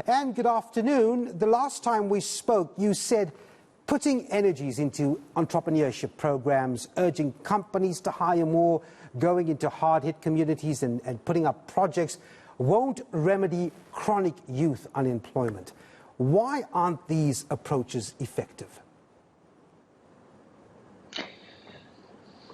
And good afternoon. The last time we spoke, you said putting energies into entrepreneurship programs, urging companies to hire more, going into hard-hit communities and putting up projects won't remedy chronic youth unemployment. Why aren't these approaches effective?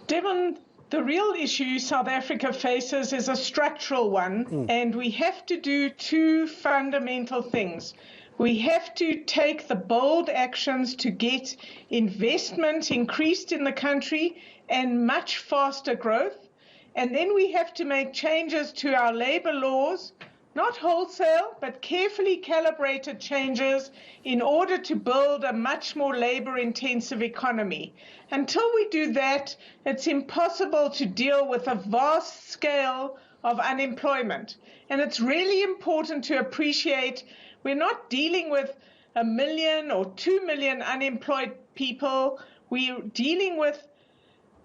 Devon, the real issue South Africa faces is a structural one, and we have to do two fundamental things. We have to take the bold actions to get investment increased in the country and much faster growth. And then we have to make changes to our labor laws, not wholesale, but carefully calibrated changes in order to build a much more labor-intensive economy. Until we do that, it's impossible to deal with a vast scale of unemployment. And it's really important to appreciate we're not dealing with 1 million or 2 million unemployed people. We're dealing with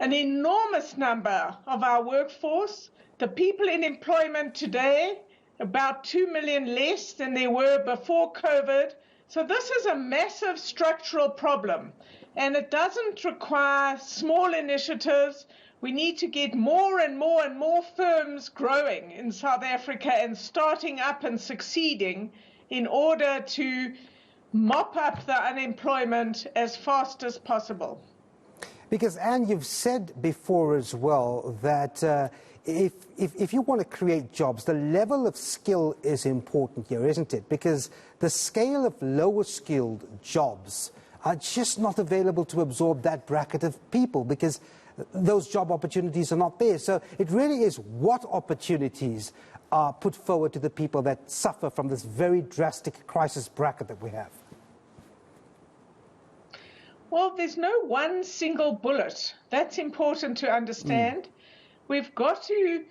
an enormous number of our workforce. The people in employment today, about 2 million less than there were before COVID. So this is a massive structural problem, and it doesn't require small initiatives. We need to get more and more and more firms growing in South Africa and starting up and succeeding in order to mop up the unemployment as fast as possible. Because, Anne, you've said before as well that if you want to create jobs, the level of skill is important here, isn't it? Because the scale of lower skilled jobs are just not available to absorb that bracket of people because those job opportunities are not there. So it really is what opportunities are put forward to the people that suffer from this very drastic crisis bracket that we have. Well, there's no one single bullet. That's important to understand. We've got to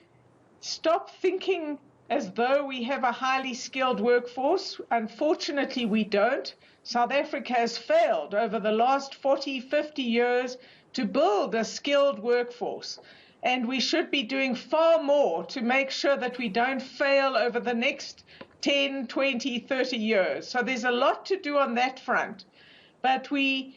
stop thinking as though we have a highly skilled workforce. Unfortunately, we don't. South Africa has failed over the last 40, 50 years to build a skilled workforce. And we should be doing far more to make sure that we don't fail over the next 10, 20, 30 years. So there's a lot to do on that front. But we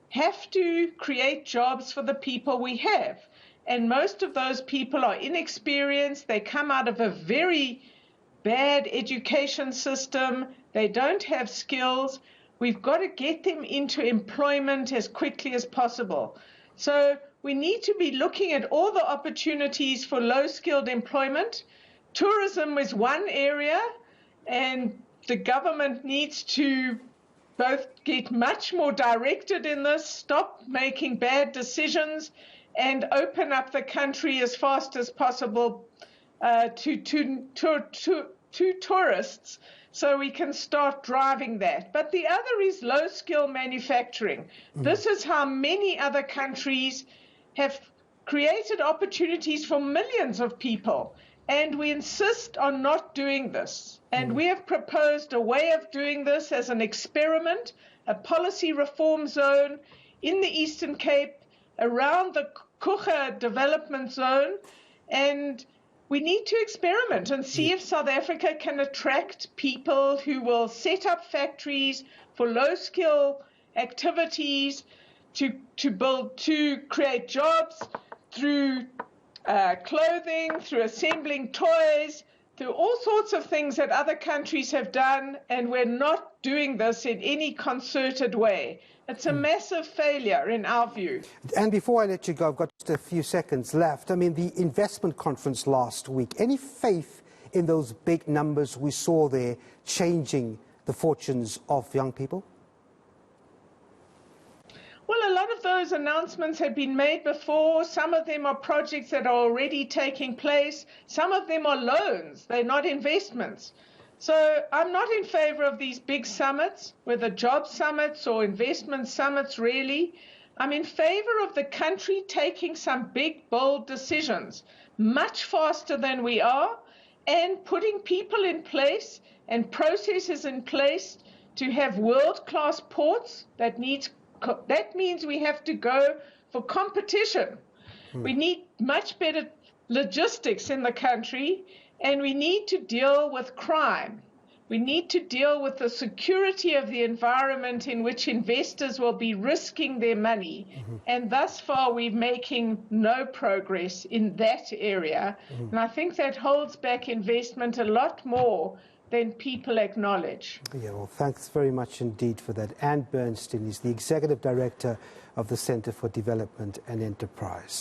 have to create jobs for the people we have. And most of those people are inexperienced. They come out of a very bad education system. They don't have skills. We've got to get them into employment as quickly as possible. So we need to be looking at all the opportunities for low-skilled employment. Tourism is one area, and the government needs to both get much more directed in this, stop making bad decisions, and open up the country as fast as possible to tourists so we can start driving that. But the other is low-skill manufacturing. This is how many other countries have created opportunities for millions of people, and we insist on not doing this. And we have proposed a way of doing this as an experiment, a policy reform zone in the Eastern Cape, around the Kruger development zone, and we need to experiment and see if South Africa can attract people who will set up factories for low-skill activities to create jobs through clothing, through assembling toys, through all sorts of things that other countries have done, and we're not doing this in any concerted way. It's a massive failure in our view. And before I let you go, I've got just a few seconds left. I mean, the investment conference last week, any faith in those big numbers we saw there changing the fortunes of young people? Well, a lot of those announcements have been made before. Some of them are projects that are already taking place. Some of them are loans. They're not investments. So I'm not in favor of these big summits, whether job summits or investment summits, really. I'm in favor of the country taking some big, bold decisions much faster than we are and putting people in place and processes in place to have world-class ports. That means we have to go for competition. We need much better logistics in the country, and we need to deal with crime. We need to deal with the security of the environment in which investors will be risking their money. And thus far, we're making no progress in that area. And I think that holds back investment a lot more than people acknowledge. Yeah, well, thanks very much indeed for that. Anne Bernstein is the Executive Director of the Centre for Development and Enterprise.